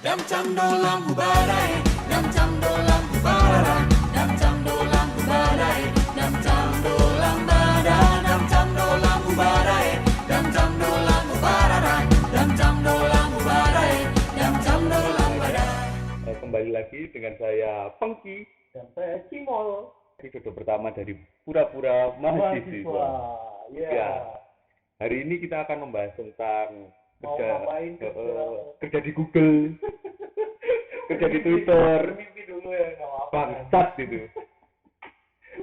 Dam cam dolam hubarai, dam cam dolam hubarai, dam cam dolam hubarai, dam cam dolam badan, dam cam dolam hubarai, dam cam dolam hubarai, dam cam dolam hubarai, dam cam dolam badan. Kembali lagi dengan saya Pengki Dan saya Cimol, episode pertama dari Pura-Pura Mahasiswa. Ya. Ya. Hari ini kita akan membahas tentang Mau ngapain kerja di Google, kerja di Twitter, bermimpi dulu ya, nggak apa-apa. bangsat gitu.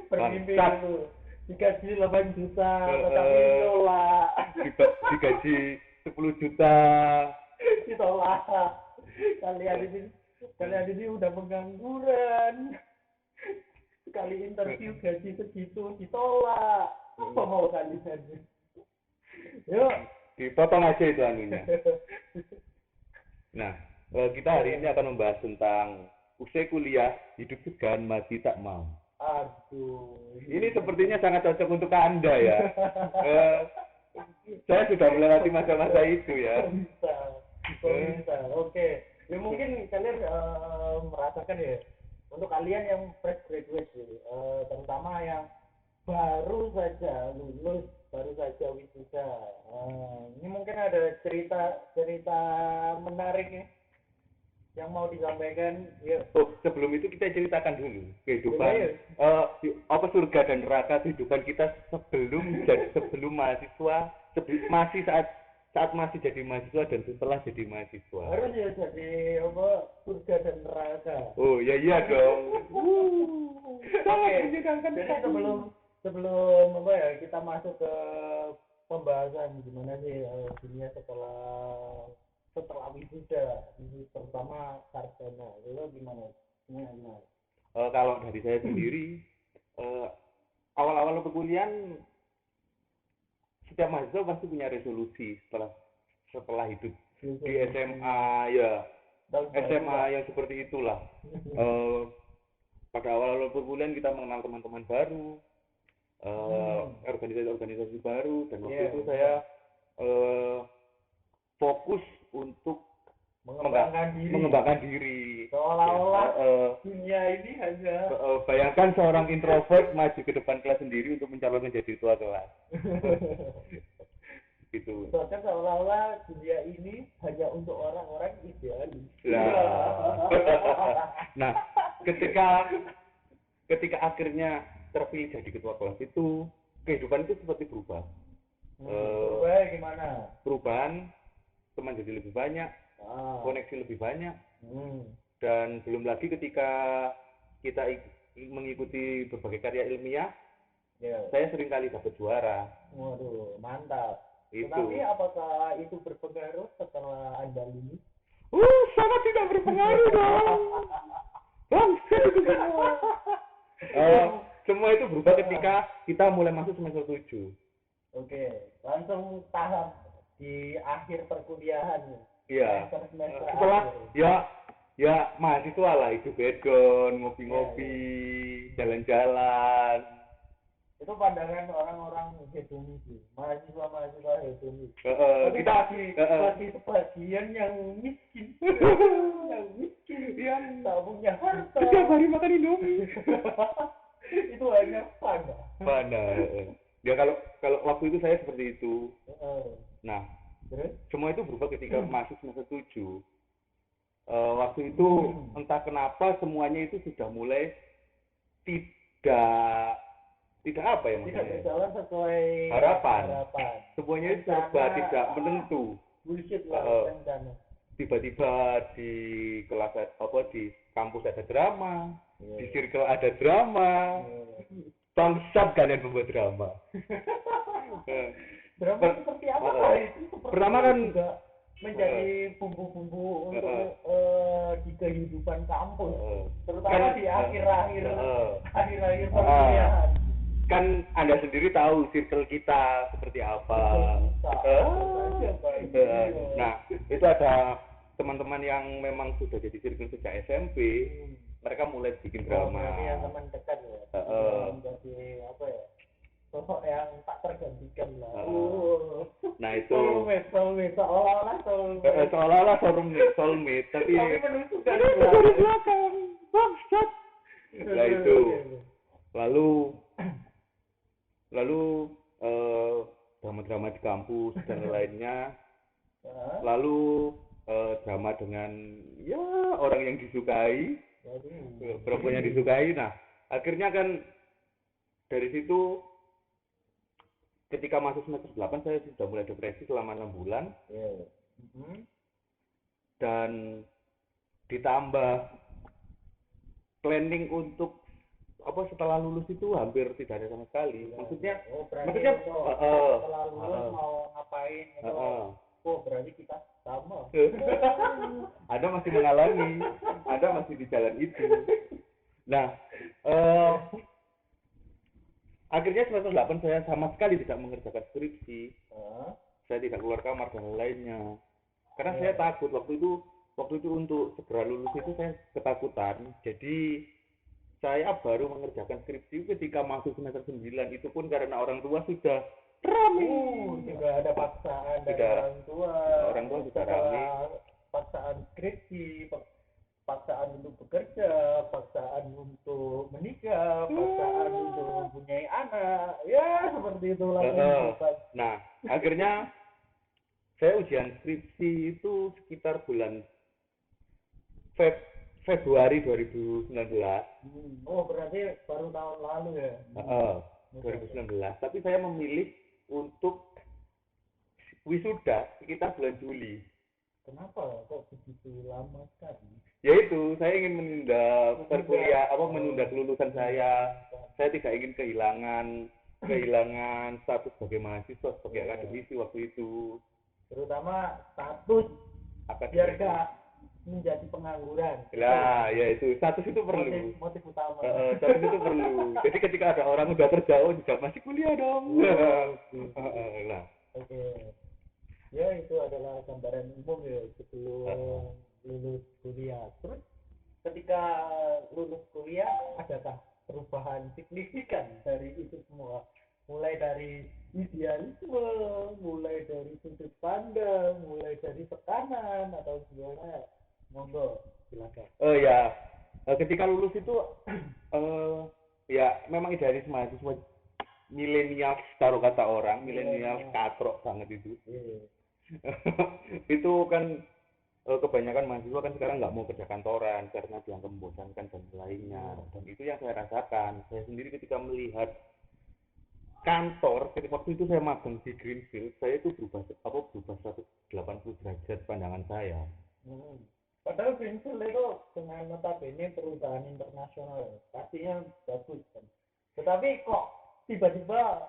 Bermimpi bangsat. dulu. Digaji 8 juta, tetapi ditolak. Digaji 10 juta. Ditolak. Kalian ini udah pengangguran. Sekali interview gaji segitu ditolak. Apa mau kalian? Yuk. Dipotong aja itu anunya. Nah, kita hari ini akan membahas tentang usai kuliah, hidup segan, mati tak mau. Aduh. Ini sepertinya sangat cocok untuk Anda ya. Saya sudah melewati masa-masa itu ya. Bisa. Oke. Ya mungkin kalian merasakan ya. Untuk kalian yang fresh graduate, terutama yang baru saja lulus, baru saja wisuda. Ini mungkin ada cerita menarik nih yang mau disampaikan. Ya. Oh, sebelum itu kita ceritakan dulu kehidupan apa surga dan neraka kehidupan kita sebelum mahasiswa, masih saat masih jadi mahasiswa dan setelah jadi mahasiswa. Harus ya jadi apa, surga dan neraka. Oh ya iya dong. Oke. Jadi sebelum apa ya, kita masuk ke pembahasan gimana sih dunia setelah wisuda, terutama sarjana. Itu gimana? Kalau dari saya sendiri, awal-awal perkuliahan setiap mahasiswa pasti punya resolusi setelah hidup di SMA ya. SMA yang seperti itulah. Pada awal-awal perkuliahan kita mengenal teman-teman baru, organisasi-organisasi baru, dan waktu itu saya fokus untuk mengembangkan diri. Seolah-olah dunia ini hanya bayangkan seorang introvert maju ke depan kelas sendiri untuk mencalonkan jadi ketua kelas. Gitu. Bahkan seolah-olah dunia ini hanya untuk orang-orang idealis. Nah, ketika akhirnya terpilih jadi ketua kelas itu, kehidupan itu seperti berubah. Berubah gimana? Perubahan, teman jadi lebih banyak, koneksi lebih banyak, dan belum lagi ketika kita mengikuti berbagai karya ilmiah, saya sering kali dapat juara. Waduh, mantap. Itu. Tapi apakah itu berpengaruh setelah Anda lulus? Sangat tidak berpengaruh dong. Bangsat itu semua. Semua itu berubah ketika kita mulai masuk semester 7. Oke, langsung tahap di akhir perkuliahan. Iya. Semester Setelah akhir. ya mahasiswa lah, hidup hedon, ngopi-ngopi, jalan-jalan. Itu pandangan orang-orang hedonis, mahasiswa hedonis. Kita bagi sebagian yang miskin, yang tak punya harta, setiap hari makan Indomie. itu hanya Mana? Ya kalau waktu itu saya seperti itu. Nah, semua itu berubah ketika masuk semester 7. Waktu itu entah kenapa semuanya itu sudah mulai tidak apa ya maksudnya? Tidak berjalan sesuai harapan. Semuanya itu serba tidak menentu. Bullshit lah rencana. Tiba-tiba di kelas di kampus ada drama, di circle ada drama. Bangsat kalian membuat drama. Drama seperti apa itu? Pertama kan juga menjadi bumbu-bumbu untuk di kehidupan kampus, terutama di akhir-akhir perkuliahan. Kan Anda sendiri tahu circle kita seperti apa. Nah, itu ada teman-teman yang memang sudah jadi circle sejak SMP, mereka mulai bikin drama. Yang teman dekat ya. Jadi apa ya? sosok yang tak tergantikan lah. Nah itu Soulmate, seolah-olah seolah-olah soulmate, tapi menunjukkan dari belakang, bangsat. Nah itu, lalu drama-drama di kampus dan lainnya, lalu drama dengan ya orang yang disukai, perempuan yang disukai. Nah akhirnya kan dari situ ketika masuk semester 8 saya sudah mulai depresi selama 6 bulan. Dan ditambah planning untuk setelah lulus itu hampir tidak ada sama sekali. Maksudnya setelah lulus mau ngapain berarti kita sama. Ada masih mengalami, ada masih di jalan itu. Nah, akhirnya semester 8 saya sama sekali tidak mengerjakan skripsi. Saya tidak keluar kamar dan lainnya. Karena saya takut waktu itu untuk segera lulus itu saya ketakutan. Jadi saya baru mengerjakan skripsi ketika masuk semester 9, itu pun karena orang tua sudah rame. Tidak ada paksaan dari orang tua. Orang tua sudah rame. Paksaan skripsi, paksaan untuk bekerja, paksaan untuk menikah, paksaan untuk mempunyai anak. Ya, seperti itulah. Nah, akhirnya saya ujian skripsi itu sekitar bulan Februari 2019. Berarti baru tahun lalu ya? 2019. Tapi saya memilih untuk wisuda sekitar bulan Juli. Kenapa kok begitu lama sekali? Yaitu saya ingin menunda menunda kelulusan saya. Saya tidak ingin kehilangan status sebagai mahasiswa, sebagai akademisi waktu itu. Terutama status biar akademisi. gak menjadi pengangguran. Nah, ya itu status itu perlu. Motif utama. Status itu perlu. Jadi ketika ada orang udah kerja, juga masih kuliah dong. Nah. Oke. Ya itu adalah gambaran umum ya sebelum lulus kuliah. Terus ketika lulus kuliah adakah perubahan signifikan dari itu semua? Mulai dari idealisme, mulai dari sudut pandang, mulai dari tekanan atau gimana? Monggo, silakan. Ya, ketika lulus itu ya memang idealis mahasiswa milenial, taruh kata orang, milenial katrok banget itu. Itu kan kebanyakan mahasiswa kan sekarang nggak mau kerja kantoran karena dianggap membosankan dan lainnya. Dan itu yang saya rasakan. Saya sendiri ketika melihat kantor, ketika waktu itu saya magang di Greenfield, saya itu berubah 180 derajat pandangan saya. Padahal Greenfield itu dengan notabene perusahaan internasional, pastinya bagus kan. Tetapi kok tiba-tiba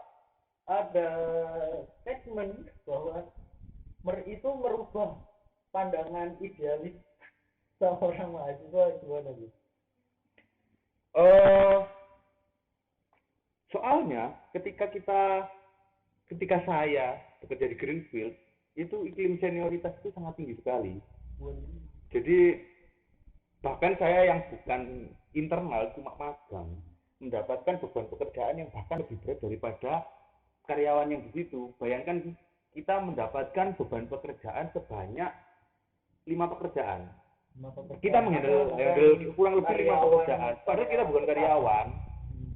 ada statement bahwa itu merubah pandangan idealis seorang mahasiswa, gimana gitu? Soalnya ketika saya bekerja di Greenfield, itu iklim senioritas itu sangat tinggi sekali. Jadi bahkan saya yang bukan internal, cuma magang, mendapatkan beban pekerjaan yang bahkan lebih berat daripada karyawan yang di situ. Bayangkan kita mendapatkan beban pekerjaan sebanyak 5 pekerjaan. Kita menghandle kurang lebih 5 pekerjaan. Padahal kita bukan karyawan.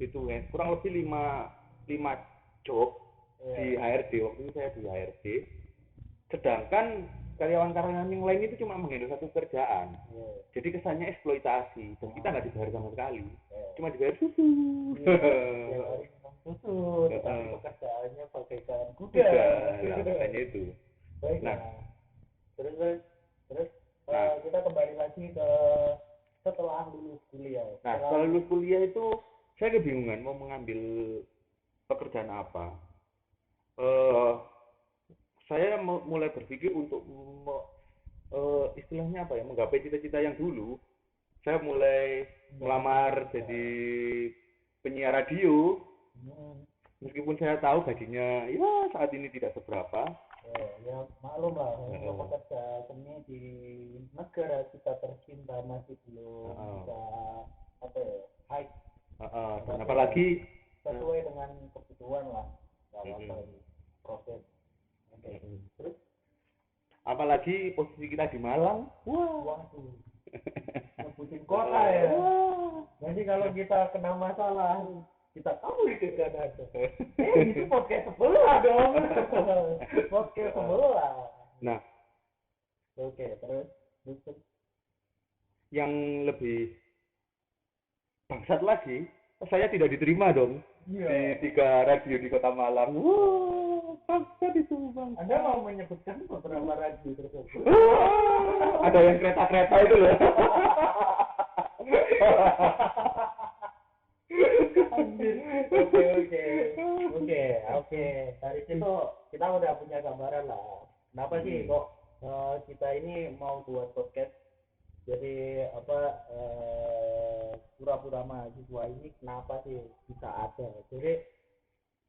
Gitu kan. Kurang lebih 5 job di HRD. Waktu itu saya di HRD. Sedangkan karyawan-karyawan yang lain itu cuma menghandle satu pekerjaan. Jadi kesannya eksploitasi dan kita nggak dibayar sama sekali. Cuma dibayar susu. Susu, tapi pekerjaannya bagaikan kuda. Makanya itu. Baik. Nah, terus kita kembali lagi ke setelah lulus kuliah. Nah, setelah lulus kuliah itu saya kebingungan mau mengambil pekerjaan apa. Saya mulai berpikir untuk istilahnya apa ya, menggapai cita-cita yang dulu. Saya mulai melamar jadi penyiar radio. Meskipun saya tahu gajinya ya saat ini tidak seberapa. Ya maklum lah, untuk pekerja seni di negara kita tercinta masih belum bisa high. Dan apalagi sesuai dengan kebutuhan lah, nggak apa-apa ini proses. Oke. Terus Apalagi posisi kita di Malang. waduh, nyebutin kota ya. Jadi kalau kita kena masalah, kita tahu itu kan ada. Itu podcast sebelah dong. Podcast sebelah. Nah, Oke, terus. yang lebih bangsat lagi, saya tidak diterima dong di Iya. 3 radio di Kota Malang. Wah, bangsat itu bang. Anda mau menyebutkan beberapa radio tersebut? Ada yang kereta-kereta itu loh. Anjir. Oke. Dari situ kita udah punya gambaran lah. Kenapa sih kok kita ini mau buat podcast? Jadi pura-pura mahasiswa ini kenapa sih bisa ada? Jadi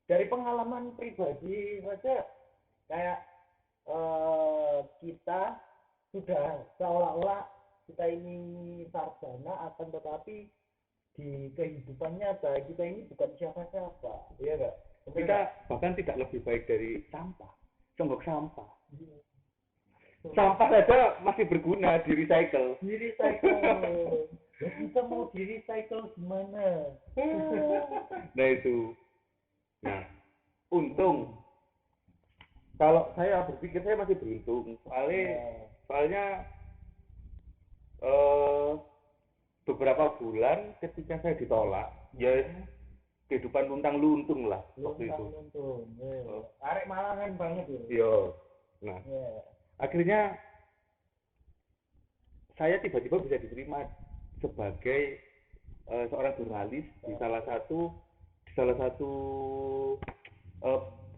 dari pengalaman pribadi saja kayak kita sudah seolah-olah kita ini sarjana, akan tetapi di kehidupan nyata kita ini bukan siapa-siapa, iya nggak? Kita bahkan tidak lebih baik dari sampah, songgok sampah. Sampah saja masih berguna di recycle. Di recycle. Ya, kita mau di recycle gimana? Nah itu. Nah, untung. Kalau saya berpikir saya masih beruntung. Soalnya beberapa bulan ketika saya ditolak, ya kehidupan luntang luntung lah waktu itu. Luntung. Arek Malangan banget ya. Iya. Nah, akhirnya saya tiba-tiba bisa diterima sebagai seorang jurnalis di salah satu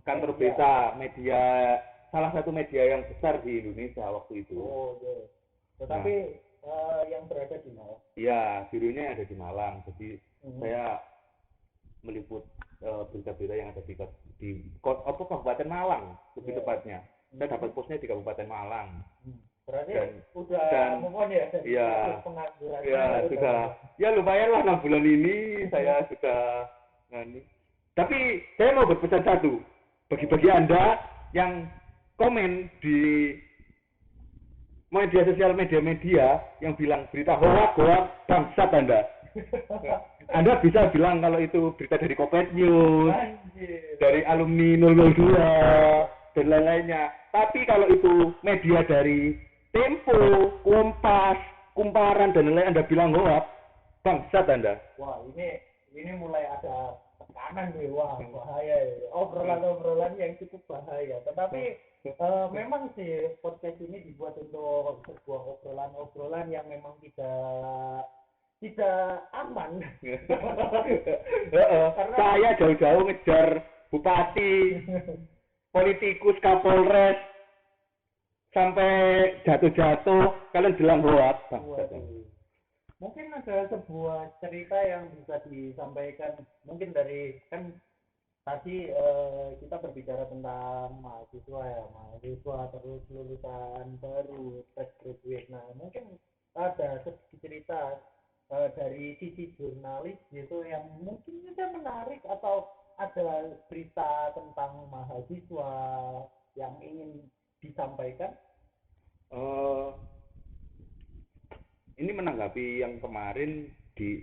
kantor berita media, salah satu media yang besar di Indonesia waktu itu. Oh, iya. Tetapi yang berada di mana? Iya, bironya ada di Malang. Jadi saya meliput berita-berita yang ada di Kabupaten Malang lebih tepatnya. Saya dapat posnya di Kabupaten Malang. Berarti udah iya, pengangguran. ya sudah. Ya lumayan lah 6 bulan ini saya sudah Tapi saya mau berpesan satu bagi Anda yang komen di media sosial media yang bilang berita hoax bangsat Anda. Anda bisa bilang kalau itu berita dari Kopet News, dari alumni 002 dan lain-lainnya. Tapi kalau itu media dari Tempo, Kompas, Kumparan dan lain-lain Anda bilang hoax, bangsat Anda. Wah, ini mulai ada tekanan nih, wah bahaya ya. Obrolan-obrolan yang cukup bahaya. Tetapi memang sih podcast ini dibuat untuk sebuah obrolan-obrolan yang memang tidak aman. Karena saya jauh-jauh ngejar bupati, politikus, kapolres, sampai jatuh-jatuh, kalian bilang hoax. Mungkin ada sebuah cerita yang bisa disampaikan, mungkin dari kan tadi kita berbicara tentang mahasiswa terus lulusan baru, fresh graduate. Nah, mungkin ada sedikit cerita dari sisi jurnalis gitu yang mungkin bisa menarik, atau ada berita tentang mahasiswa yang ingin disampaikan. Ini menanggapi yang kemarin di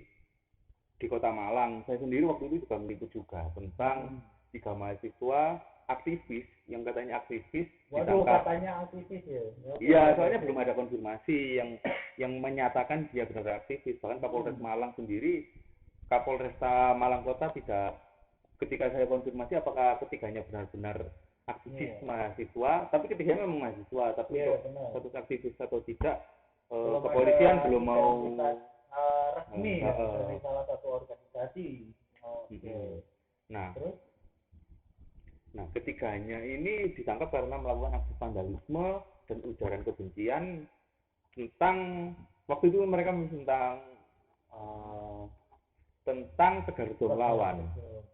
Kota Malang. Saya sendiri waktu itu juga meliput juga tentang 3 mahasiswa aktivis yang katanya aktivis ditangkap. Katanya aktivis ya. Iya, soalnya belum ada konfirmasi yang menyatakan dia benar aktivis. Bahkan Kapolres Malang sendiri, Kapolresta Malang Kota tidak, ketika saya konfirmasi apakah ketiganya benar-benar aktivis mahasiswa, tapi ketiganya memang mahasiswa, tapi untuk status aktivis atau tidak, kepolisian belum mau resmi dari salah satu organisasi. Nah, ketiganya ini ditangkap karena melakukan aksi vandalisme dan ujaran kebencian tentang, waktu itu mereka tentang Tegar Rejo Melawan.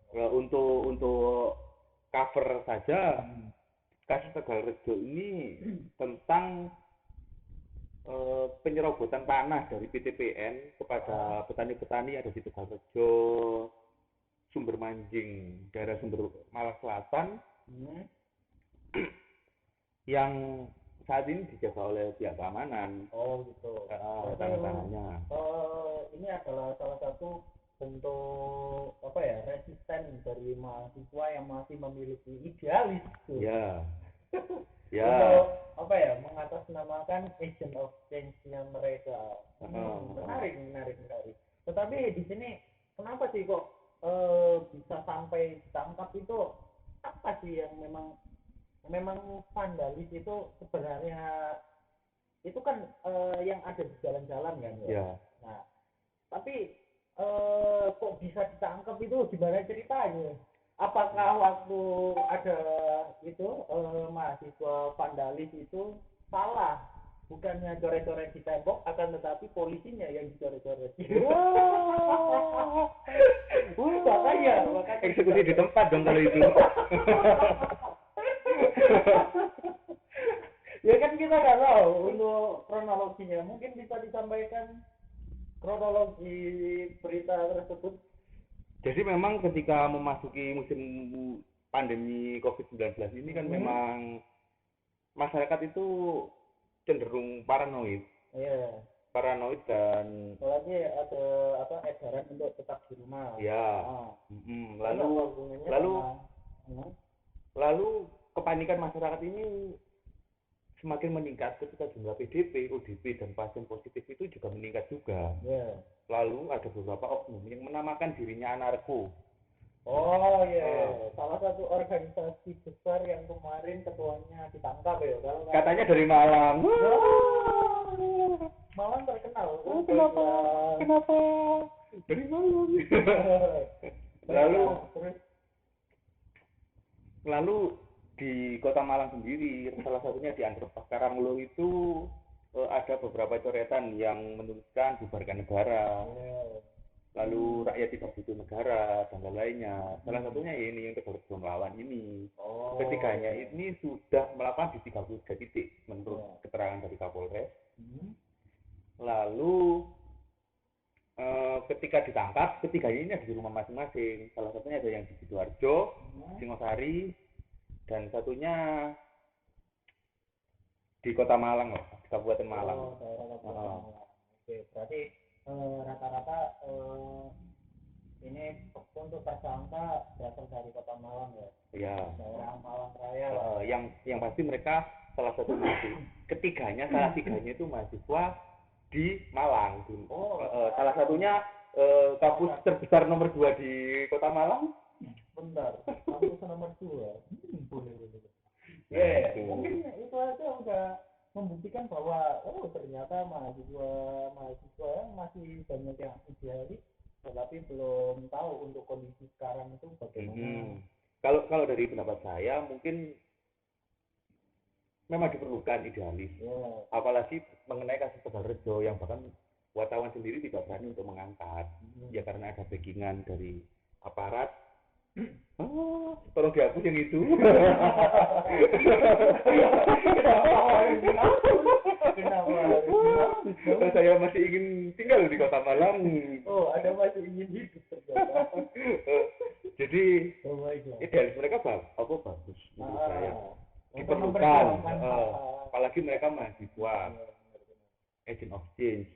Untuk cover saja, kasus Tegar Rejo ini tentang penyerobotan tanah dari PTPN kepada petani-petani ada di Tegar Rejo. sumber mancing daerah sumber Malang Selatan yang saat ini dijaga oleh pihak keamanan. Oh gitu. Tanah-tanahnya. Ini adalah salah satu bentuk apa ya, resisten dari mahasiswa yang masih memiliki idealis tuh. Ya. Untuk apa ya, mengatasnamakan agent of change-nya mereka. Menarik. Tetapi di sini kenapa sih kok bisa sampai ditangkap itu, apa sih yang memang vandalis itu sebenarnya itu kan yang ada di jalan-jalan kan ya. Ya. Nah, tapi kok bisa ditangkap itu gimana ceritanya? Apakah waktu ada itu mahasiswa vandalis itu salah, bukannya coret-coret di tembok, akan tetapi polisinya yang dicoret-coret? Makanya Eksekusi di tempat dong kalau itu. Ya kan kita nggak tahu untuk kronologinya, mungkin bisa disampaikan kronologi berita tersebut. Jadi memang ketika memasuki musim pandemi COVID-19 ini kan memang masyarakat itu cenderung paranoid. Iya. Paranoid dan Apalagi ada edaran untuk tetap di rumah. Ya. Lalu kepanikan masyarakat ini semakin meningkat ketika jumlah PDP, ODP dan pasien positif itu juga meningkat juga. Yeah. Lalu ada beberapa oknum yang menamakan dirinya anarko. Oh iya, salah satu organisasi besar yang kemarin ketuanya ditangkap ya. Katanya dari Malang. Malang terkenal. Kenapa? Dari Malang. Lalu di Kota Malang sendiri, salah satunya di Underpass Karanglo itu ada beberapa coretan yang menuliskan bubarkan negara. Lalu rakyat tidak butuh negara dan lain-lainnya. Salah satunya ini yang Teguh melawan ini. Ketiganya ini sudah melakukan di 33 titik menurut keterangan dari Kapolres. Lalu ketika ditangkap, ketiganya ini ada di rumah masing-masing. Salah satunya ada yang di Sidoarjo, Singosari, dan satunya di Kota Malang, di Kabupaten Malang. Oke, berarti rata-rata ini untuk tersangka berasal dari Kota Malang ya? Iya. Daerah Malang Raya. Yang pasti mereka salah satu salah tiganya itu mahasiswa di Malang. Salah satunya kampus terbesar nomor 2 di Kota Malang. Bentar, kampus nomor 2. Boleh. Mungkin itu aja udah membuktikan bahwa ternyata mahasiswa masih banyak yang idealis, tetapi belum tahu untuk kondisi sekarang itu bagaimana. Kalau dari pendapat saya mungkin memang diperlukan idealis. Apalagi mengenai kasus Tegalrejo yang bahkan wartawan sendiri tidak berani untuk mengangkat. Ya karena ada backingan dari aparat. Tolong dihapus yang itu. Kenapa? Saya masih ingin tinggal di Kota Malang. Ada masih ingin hidup ternyata. Jadi idealis mereka bagus menurut saya. Diperlukan. Apalagi mereka mahasiswa. Agent of change.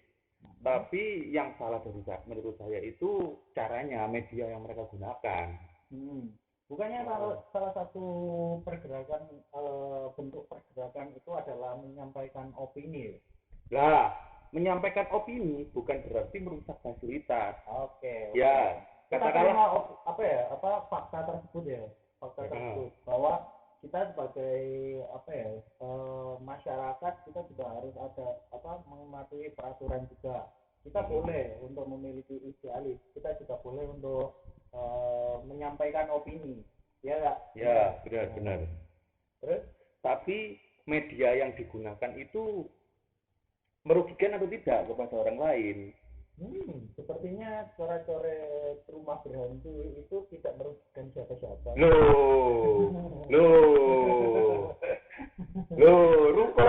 Tapi yang salah menurut saya itu caranya, media yang mereka gunakan. Bukannya salah satu pergerakan bentuk pergerakan itu adalah menyampaikan opini. Lah, menyampaikan opini bukan berarti merusak fasilitas. Oke. Ya, katakanlah fakta tersebut bahwa kita sebagai masyarakat kita juga harus ada mematuhi peraturan juga. Kita boleh untuk memiliki idealis, kita juga boleh untuk menyampaikan opini, ya nggak? Ya, benar. Terus? Tapi media yang digunakan itu merugikan atau tidak kepada orang lain? Sepertinya coret-coret rumah berhantu itu tidak merugikan siapa-siapa. Ruko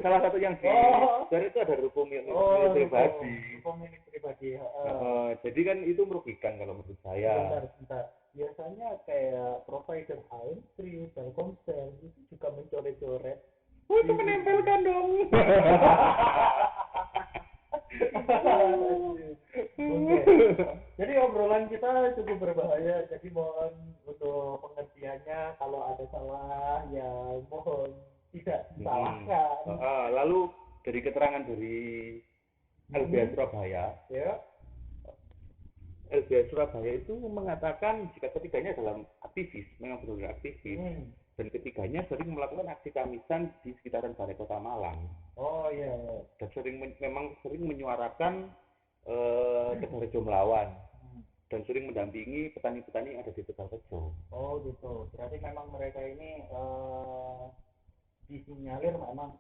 salah satu yang di dari itu ada ruko milik pribadi. Jadi kan itu merugikan kalau menurut saya. Bentar. Biasanya kayak provider AM3, Telkomsel itu juga mencoret-coret. Oh, itu menempelkan dong. Oke. Jadi obrolan kita cukup berbahaya. Jadi mohon untuk pengertiannya, kalau ada salah ya mohon tidak disalahkan. Lalu dari keterangan dari LBH Surabaya, Ya. LBH Surabaya itu mengatakan jika ketiganya adalah aktivis, memang benar-benar aktivis, dan ketiganya sering melakukan aksi kamisan di sekitaran Balai Kota Malang. Oh iya. Dan memang sering menyuarakan Tegalrejo melawan, dan sering mendampingi petani-petani yang ada di Tegalrejo. Oh gitu. Berarti memang mereka ini disinyalir memang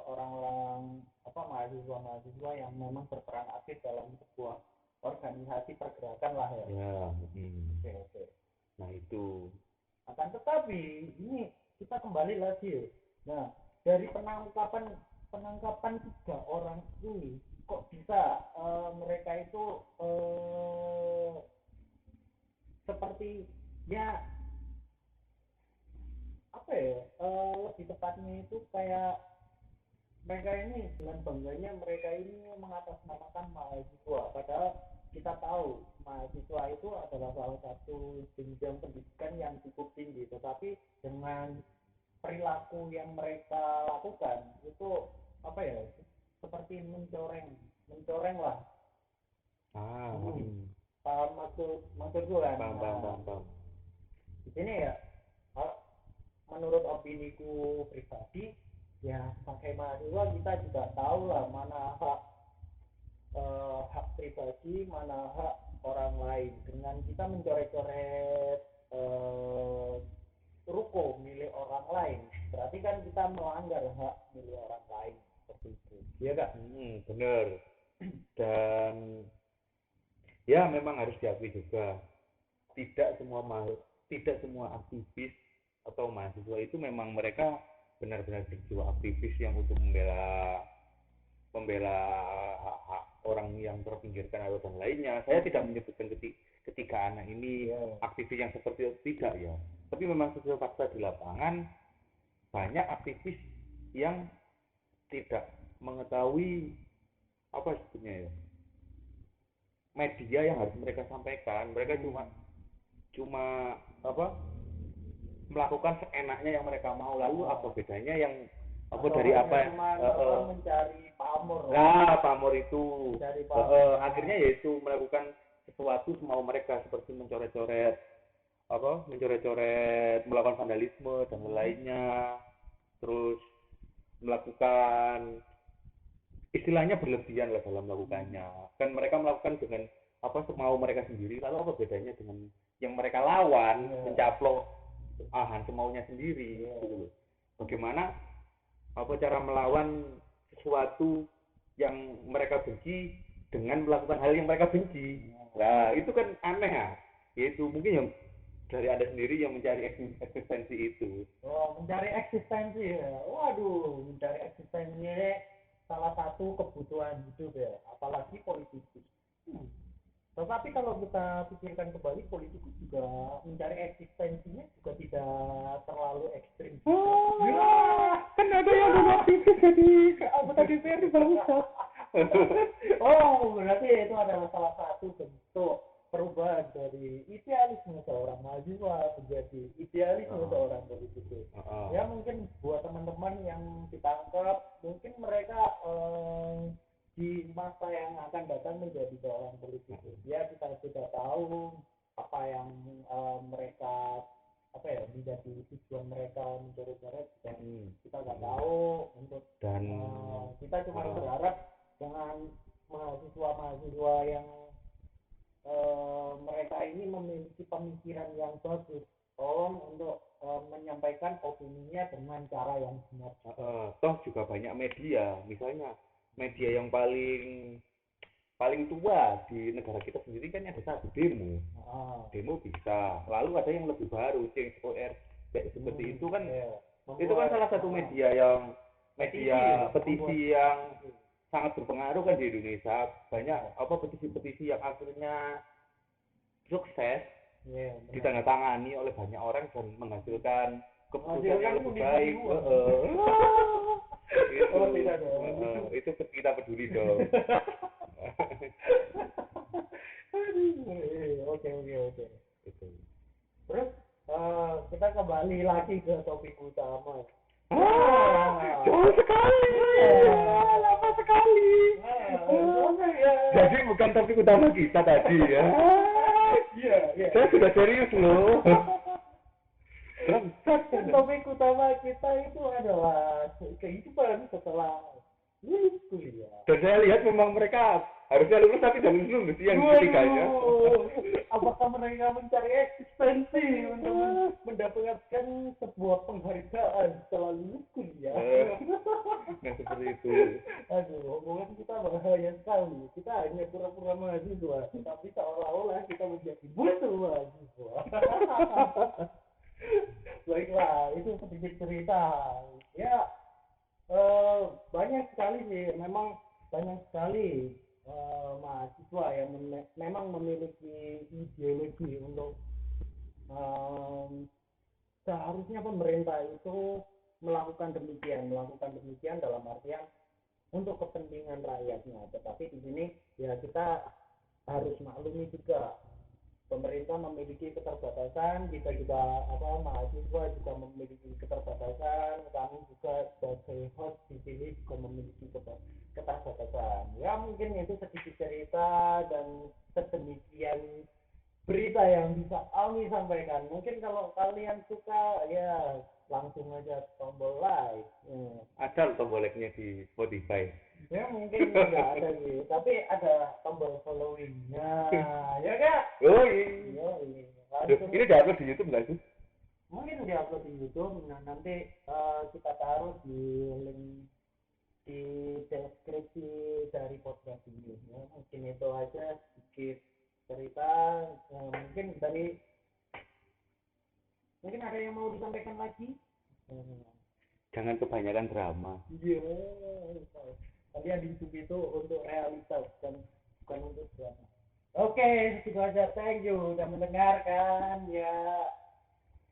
orang-orang mahasiswa yang memang berperan aktif dalam sebuah organisasi pergerakan lah ya. Ya. Oke. Nah itu. Akan tetapi ini kita kembali lagi ya. Nah, dari penangkapan 3 orang ini kok bisa mereka itu seperti ya apa ya, lebih tepatnya itu kayak mereka ini dengan bangganya mereka ini mengatasnamakan mahasiswa, padahal kita tahu mahasiswa itu adalah salah satu jenjang pendidikan yang cukup tinggi, tetapi dengan perilaku yang mereka lakukan itu apa ya, seperti mencoreng lah. Paham maksudku kan? Paham. Di sini ya, menurut opiniku pribadi ya, pakai mahasiswa kita juga tahu lah mana hak pribadi, mana hak orang lain. Dengan kita mencoret-coret ruko milik orang lain, berarti kan kita melanggar hak milik orang lain, seperti itu. Iya kak? Benar. Dan ya memang harus diakui juga, tidak semua aktivis atau mahasiswa itu memang mereka benar-benar berjiwa aktivis yang untuk membela hak orang yang terpinggirkan atau dan lainnya. Saya tidak menyebutkan ketika anak ini aktivis yang seperti itu, tidak ya. Tapi memang sesuai fakta di lapangan, banyak aktivis yang tidak mengetahui apa sebetulnya ya, media yang harus mereka sampaikan. Mereka cuma melakukan seenaknya yang mereka mau. Lalu apa bedanya yang dari apa mencari pamor. Pamor itu akhirnya yaitu melakukan sesuatu semau mereka, seperti mencoret-coret, melakukan vandalisme dan lainnya, terus melakukan istilahnya berlebihan lah dalam melakukannya. Dan mereka melakukan dengan semau mereka sendiri. Lalu apa bedanya dengan yang mereka lawan, mencaplok semaunya sendiri gitu loh. Bagaimana cara melawan sesuatu yang mereka benci dengan melakukan hal yang mereka benci. Nah, itu kan aneh ya. Yaitu mungkin yang dari Anda sendiri yang mencari eksistensi itu. Mencari eksistensi ya. Waduh, mencari eksistensi salah satu kebutuhan hidup ya, apalagi politikus. Tetapi kalau kita pikirkan kembali, politikus juga mencari eksistensinya juga tidak terlalu ekstrim. Kan ada yang dulu aktivis jadi anggota DPR di bangsa. Berarti itu adalah salah satu bentuk perubahan dari idealisme seorang mahasiswa menjadi idealisme seorang politikus. Ya mungkin buat teman-teman yang ditangkap, mungkin mereka di masa yang akan datang menjadi seorang politikus. Ya kita sudah tahu apa yang mereka menjadi tujuan mereka mencoret-coret, dan kita nggak tahu kita cuma berharap dengan mahasiswa yang mereka ini memiliki pemikiran yang bagus, tolong untuk menyampaikan opininya dengan cara yang benar. Toh juga banyak media, misalnya media yang paling tua di negara kita sendiri kan ada satu demo. Demo bisa. Lalu ada yang lebih baru, CXOR seperti itu kan. Itu kan salah satu media petisi yang sangat berpengaruh kan di Indonesia. Banyak apa petisi-petisi yang akhirnya sukses Iya, benar. ditandatangani oleh banyak orang dan menghasilkan keputusan yang lebih Menghasilkan baik. Itu, Oh, tidak dong. itu kita peduli dong. Oke. Itu. Terus kita kembali lagi ke topik utama. Jauh sekali. Lama sekali. Jadi bukan topik utama kita tadi ya. Iya. Saya sudah serius loh. Topik utama kita itu adalah kehidupan setelah lulus kuliah. Dan saya lihat memang mereka harusnya lulus tapi jangan lulus yang ketiganya. Apakah mereka mencari eksistensi untuk mendapatkan sebuah penghargaan setelah lulus kuliah? Nah seperti itu. Aduh, hubungan kita bahaya sekali. Kita hanya pura-pura mahasiswa, tapi seolah-olah kita menjadi butuh mahasiswa. Baiklah, itu sedikit cerita. Ya, banyak sekali sih, memang banyak sekali mahasiswa yang memang memiliki ideologi untuk seharusnya pemerintah itu melakukan demikian dalam artian untuk kepentingan rakyatnya. Tetapi di sini ya kita harus maklumi juga pemerintah memiliki keterbatasan, kita juga mahasiswa juga memiliki keterbatasan, kami juga sebagai host di sini juga memiliki keterbatasan. Ya mungkin itu sedikit cerita dan sedemikian berita yang bisa kami sampaikan. Mungkin kalau kalian suka ya langsung aja tombol like. Ada tombol like-nya di Spotify. Ya mungkin nggak ada sih, tapi ada tombol following-nya, ya kak? Oh iya. Ini diupload di YouTube nggak sih? Mungkin diupload di YouTube. Nah nanti kita taruh di link di deskripsi dari podcast ini. Ya, mungkin itu aja sedikit cerita. Mungkin ada yang mau disampaikan lagi? Jangan kebanyakan drama. Iya. Kalian di YouTube itu untuk realitas dan bukan untuk drama. Oke, itu aja. Thank you udah mendengarkan ya.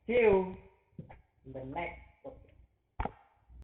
See you in the next